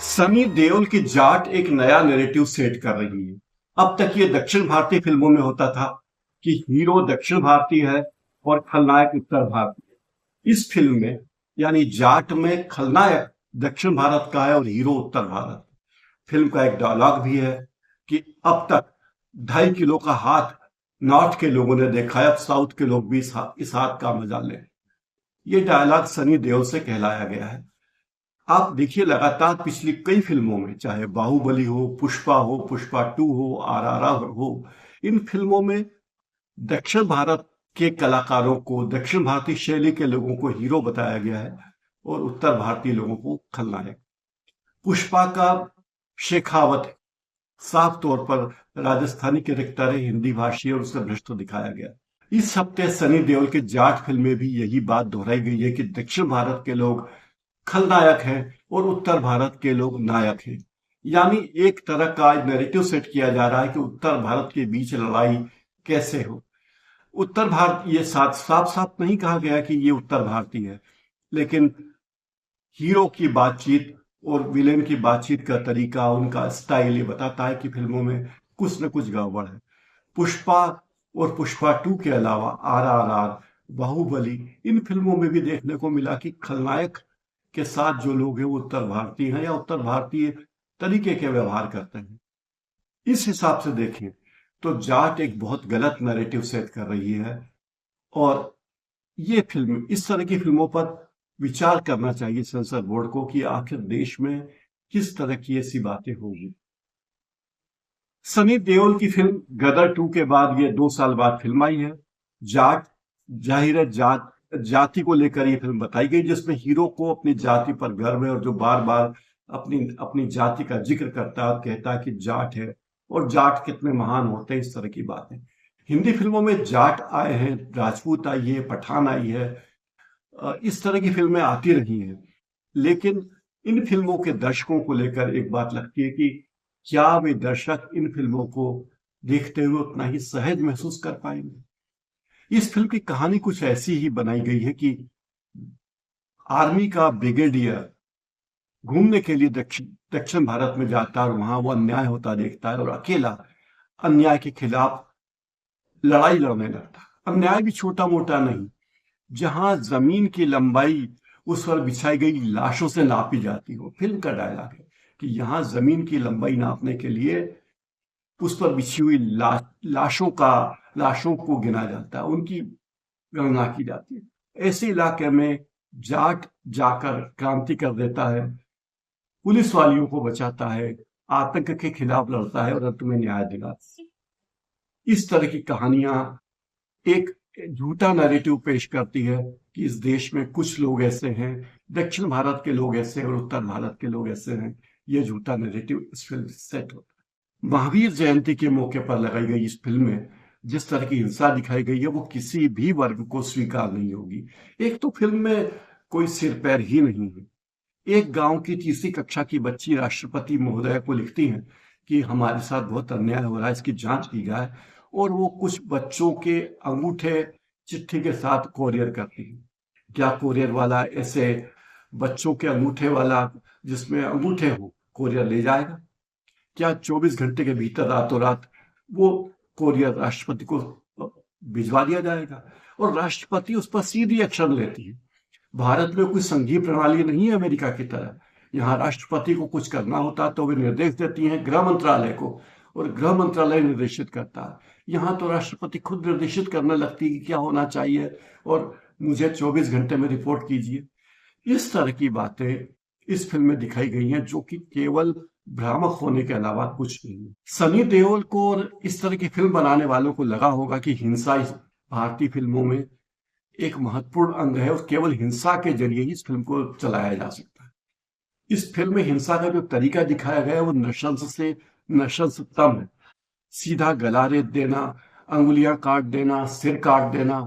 सनी देओल की जाट एक नया नैरेटिव सेट कर रही है। अब तक ये दक्षिण भारतीय फिल्मों में होता था कि हीरो दक्षिण भारतीय है और खलनायक उत्तर भारतीय। इस फिल्म में यानी जाट में खलनायक दक्षिण भारत का है और हीरो उत्तर भारत। फिल्म का एक डायलॉग भी है कि अब तक 2.5 किलो का हाथ नॉर्थ के लोगों ने देखा है, अब साउथ के लोग भी इस हाथ का मजा लें। ये डायलॉग सनी देओल से कहलाया गया है। आप देखिए लगातार पिछली कई फिल्मों में, चाहे बाहुबली हो, पुष्पा 2 हो, आरआरआर हो, इन फिल्मों में दक्षिण भारत के कलाकारों को, दक्षिण भारतीय शैली के लोगों को हीरो बताया गया है और उत्तर भारतीय लोगों को खलनायक। पुष्पा का शेखावत साफ तौर पर राजस्थानी कैरेक्टर है, हिंदी भाषी, और उसे भ्रष्ट दिखाया गया। इस हफ्ते सनी देओल के जाट फिल्म में भी यही बात दोहराई गई है कि दक्षिण भारत के लोग खलनायक हैं और उत्तर भारत के लोग नायक हैं। यानी एक तरह का नैरेटिव सेट किया जा रहा है कि उत्तर भारत के बीच लड़ाई कैसे हो। उत्तर भारत, ये साफ साफ नहीं कहा गया कि ये उत्तर भारतीय है, लेकिन हीरो की बातचीत और विलेन की बातचीत का तरीका, उनका स्टाइल ये बताता है कि फिल्मों में कुछ न कुछ गड़बड़ है। पुष्पा और पुष्पा 2 के अलावा आरआरआर, बाहुबली, इन फिल्मों में भी देखने को मिला कि खलनायक के साथ जो लोग हैं वो उत्तर भारतीय हैं या उत्तर भारतीय तरीके के व्यवहार करते हैं। इस हिसाब से देखें तो जाट एक बहुत गलत नैरेटिव सेट कर रही है और ये फिल्म, इस तरह की फिल्मों पर विचार करना चाहिए सेंसर बोर्ड को कि आखिर देश में किस तरह की ऐसी बातें होगी। सनी देओल की फिल्म गदर 2 के बाद ये 2 साल बाद फिल्म आई है जाट। जाहिर है जाति को लेकर ये फिल्म बताई गई, जिसमें हीरो को अपनी जाति पर गर्व है और जो बार बार अपनी अपनी जाति का जिक्र करता है और कहता है कि जाट है और जाट कितने महान होते हैं, इस तरह की बातें। हिंदी फिल्मों में जाट आए हैं, राजपूत आई है, पठान आई है, इस तरह की फिल्में आती रही हैं। लेकिन इन फिल्मों के दर्शकों को लेकर एक बात लगती है कि क्या वे दर्शक इन फिल्मों को देखते हुए उतना ही सहज महसूस कर पाएंगे। इस फिल्म की कहानी कुछ ऐसी ही बनाई गई है कि आर्मी का ब्रिगेडियर घूमने के लिए दक्षिण भारत में जाता है और वहां वो अन्याय होता देखता है और अकेला अन्याय के खिलाफ लड़ाई लड़ने लगता है। अन्याय भी छोटा मोटा नहीं, जहां जमीन की लंबाई उस पर बिछाई गई लाशों से नापी जाती हो। फिल्म का डायलॉग है कि यहां जमीन की लंबाई नापने के लिए उस पर बिछी हुई लाशों को गिना जाता है, उनकी गणना की जाती है। ऐसे इलाके में जाट जाकर क्रांति कर देता है, पुलिस वालियों को बचाता है, आतंक के खिलाफ लड़ता है और अंत में न्याय दिलाता है। इस तरह की कहानियां एक झूठा नैरेटिव पेश करती है कि इस देश में कुछ लोग ऐसे हैं, दक्षिण भारत के लोग ऐसे हैं और उत्तर भारत के लोग ऐसे हैं। ये झूठा नैरेटिव इस फिल्म से सेट होता है। महावीर जयंती के मौके पर लगाई गई इस फिल्म में जिस तरह की हिंसा दिखाई गई है वो किसी भी वर्ग को स्वीकार नहीं होगी। एक तो फिल्म में कोई सिर पैर ही नहीं है। एक गांव की तीसरी कक्षा की बच्ची राष्ट्रपति महोदय को लिखती हैं कि हमारे साथ बहुत अन्याय हो रहा है, इसकी जांच की जाए, और वो कुछ बच्चों के अंगूठे चिट्ठी के साथ कोरियर करती है। क्या कोरियर वाला ऐसे बच्चों के अंगूठे वाला जिसमें अंगूठे हो कोरियर ले जाएगा? क्या 24 घंटे के भीतर रातों रात वो कोरियर राष्ट्रपति को भिजवा दिया जाएगा? और राष्ट्रपति उस पर सीधी एक्शन लेती है। भारत में कोई संघीय प्रणाली नहीं है अमेरिका की तरह। यहाँ राष्ट्रपति को कुछ करना होता तो वे निर्देश देती हैं गृह मंत्रालय को और गृह मंत्रालय निर्देशित करता है। यहाँ तो राष्ट्रपति खुद निर्देशित करने लगती है कि क्या होना चाहिए और मुझे 24 घंटे में रिपोर्ट कीजिए। इस तरह की बातें इस फिल्म में दिखाई गई हैं जो कि केवल भ्रामक होने के अलावा कुछ नहीं है। सनी देओल को और इस तरह की फिल्म बनाने वालों को लगा होगा कि हिंसा इस भारतीय फिल्मों में एक महत्वपूर्ण अंग है और केवल हिंसा के जरिए ही इस फिल्म को चलाया जा सकता है। इस फिल्म में हिंसा का जो तरीका दिखाया गया है वो नृशंसतम है। सीधा गला रेत देना, अंगुलियां काट देना, सिर काट देना,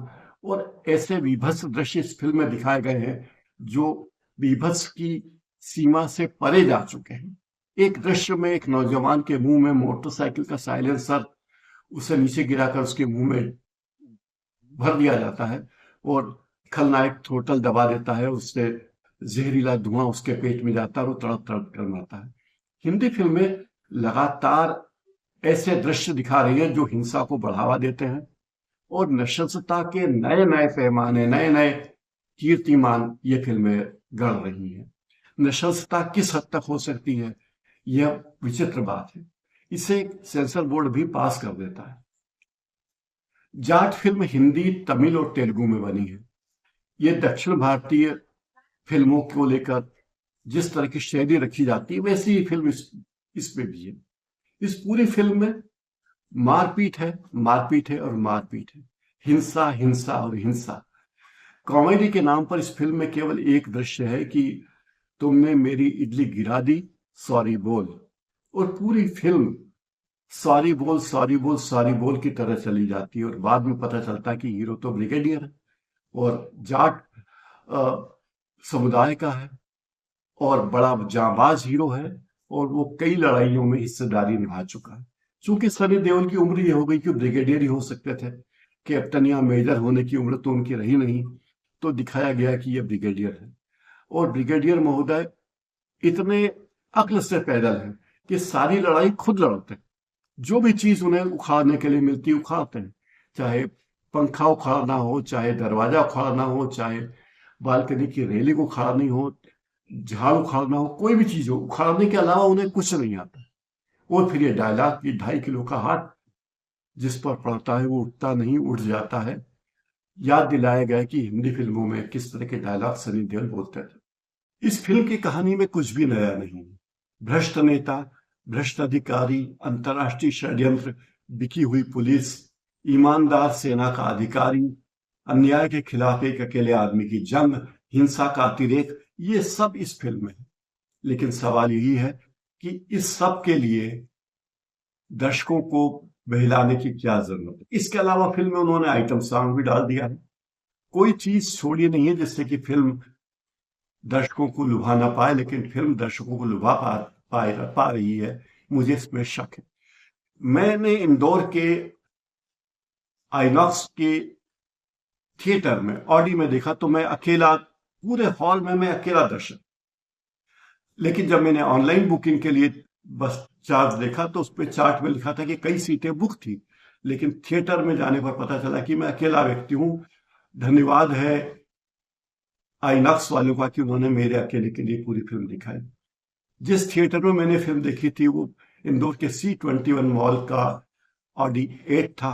और ऐसे विभत्स दृश्य इस फिल्म में दिखाए गए हैं जो विभत्स की सीमा से परे जा चुके हैं। एक दृश्य में एक नौजवान के मुंह में मोटरसाइकिल का साइलेंसर उसे नीचे गिराकर उसके मुंह में भर दिया जाता है और खलनायक थ्रोटल दबा देता है, उससे जहरीला धुआं उसके पेट में जाता है और वो तड़प तड़प कर मरता है। हिंदी फिल्में लगातार ऐसे दृश्य दिखा रही हैं जो हिंसा को बढ़ावा देते हैं और नृशंसता के नए नए पैमाने, नए नए कीर्तिमान ये फिल्में गढ़ रही हैं। नृशंसता किस हद तक हो सकती है, यह विचित्र बात है। इसे सेंसर बोर्ड भी पास कर देता है। जाट फिल्म हिंदी, तमिल और तेलुगु में बनी है। ये दक्षिण भारतीय फिल्मों को लेकर जिस तरह की शैली रखी जाती है वैसी ही फिल्म इसमें भी है। इस पूरी फिल्म में मारपीट है, मारपीट है और मारपीट है, हिंसा, हिंसा और हिंसा। कॉमेडी के नाम पर इस फिल्म में केवल एक दृश्य है कि तुमने मेरी इडली गिरा दी, सॉरी बोल। और पूरी फिल्म सॉरी बोल, सॉरी बोल, सॉरी बोल की तरह चली जाती है और बाद में पता चलता है कि हीरो तो ब्रिगेडियर है और जाट समुदाय का है और बड़ा जांबाज हीरो है और वो कई लड़ाइयों में हिस्सेदारी निभा चुका है। चूंकि सनी देओल की उम्र ये हो गई कि ब्रिगेडियर ही हो सकते थे, कैप्टन या मेजर होने की उम्र तो उनकी रही नहीं, तो दिखाया गया कि ये ब्रिगेडियर है। और ब्रिगेडियर महोदय इतने अक्ल से पैदल हैं कि सारी लड़ाई खुद लड़ते हैं। जो भी चीज उन्हें उखाड़ने के लिए मिलती है उखाड़ते हैं, चाहे पंखा उखाड़ना हो, चाहे दरवाजा उखाड़ना हो, चाहे बालकनी की रेलिंग उखाड़नी हो, झाड़ उखाड़ना हो, कोई भी चीज हो, उखाड़ने के अलावा उन्हें कुछ नहीं आता। और फिर ये डायलॉग कि 2.5 किलो का हाथ जिस पर पड़ता है वो उठता नहीं, उठ जाता है। याद दिलाया गया कि हिंदी फिल्मों में किस तरह के डायलॉग सनी देओल बोलते थे। इस फिल्म की कहानी में कुछ भी नया नहीं है। भ्रष्ट नेता, भ्रष्ट अधिकारी, अंतर्राष्ट्रीय षड्यंत्र, बिकी हुई पुलिस, ईमानदार सेना का अधिकारी, अन्याय के खिलाफ एक अकेले आदमी की जंग, हिंसा का अतिरेक, ये सब इस फिल्म में है। लेकिन सवाल यही है कि इस सब के लिए दर्शकों को बहलाने की क्या जरूरत है। इसके अलावा फिल्म में उन्होंने आइटम सॉन्ग भी डाल दिया है। कोई चीज छोड़ी नहीं है जिससे कि फिल्म दर्शकों को लुभा ना पाए, लेकिन फिल्म दर्शकों को लुभा पा रही है, मुझे इसमें शक है। मैंने इंदौर के आइनॉक्स के थिएटर में ऑडी में देखा तो मैं अकेला, पूरे हॉल में मैं अकेला दर्शक। लेकिन जब मैंने ऑनलाइन बुकिंग के लिए बस चार्ज देखा तो उस पर चार्ट में लिखा था कि कई सीटें बुक थी, लेकिन थिएटर में जाने पर पता चला कि मैं अकेला व्यक्ति हूं। धन्यवाद है आइनॉक्स वालों का कि उन्होंने मेरे अकेले के लिए पूरी फिल्म दिखाई। जिस थिएटर में मैंने फिल्म देखी थी वो इंदौर के C21 मॉल का ऑडी 8 था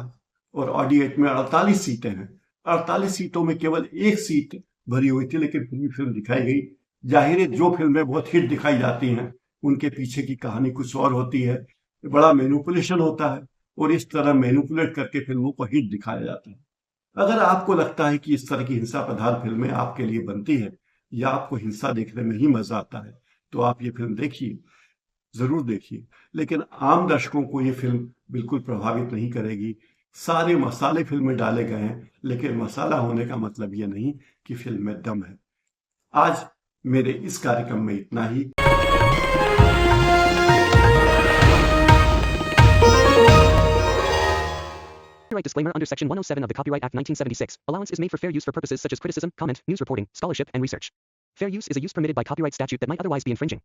और ऑडी 8 में 48 सीटें हैं। 48 सीटों में केवल एक सीट भरी हुई थी, लेकिन पूरी फिल्म दिखाई गई। जाहिर है जो फिल्में बहुत हिट दिखाई जाती हैं उनके पीछे की कहानी कुछ और होती है, बड़ा मैनिपुलेशन होता है और इस तरह मैनिपुलेट करके फिल्मों को हिट दिखाया जाता है। अगर आपको लगता है कि इस तरह की हिंसा प्रधान फिल्में आपके लिए बनती है या आपको हिंसा देखने में ही मजा आता है तो आप ये फिल्म देखिए, जरूर देखिए। लेकिन आम दर्शकों को ये फिल्म बिल्कुल प्रभावित नहीं करेगी। सारे मसाले फिल्म में डाले गए हैं, लेकिन मसाला होने का मतलब ये नहीं कि फिल्म में दम है। आज मेरे इस कार्यक्रम में इतना ही। Copyright disclaimer under Section 107 of the Copyright Act 1976. Allowance is made for fair use for purposes such as criticism, comment, news reporting, scholarship, and research. Fair use is a use permitted by copyright statute that might otherwise be infringing.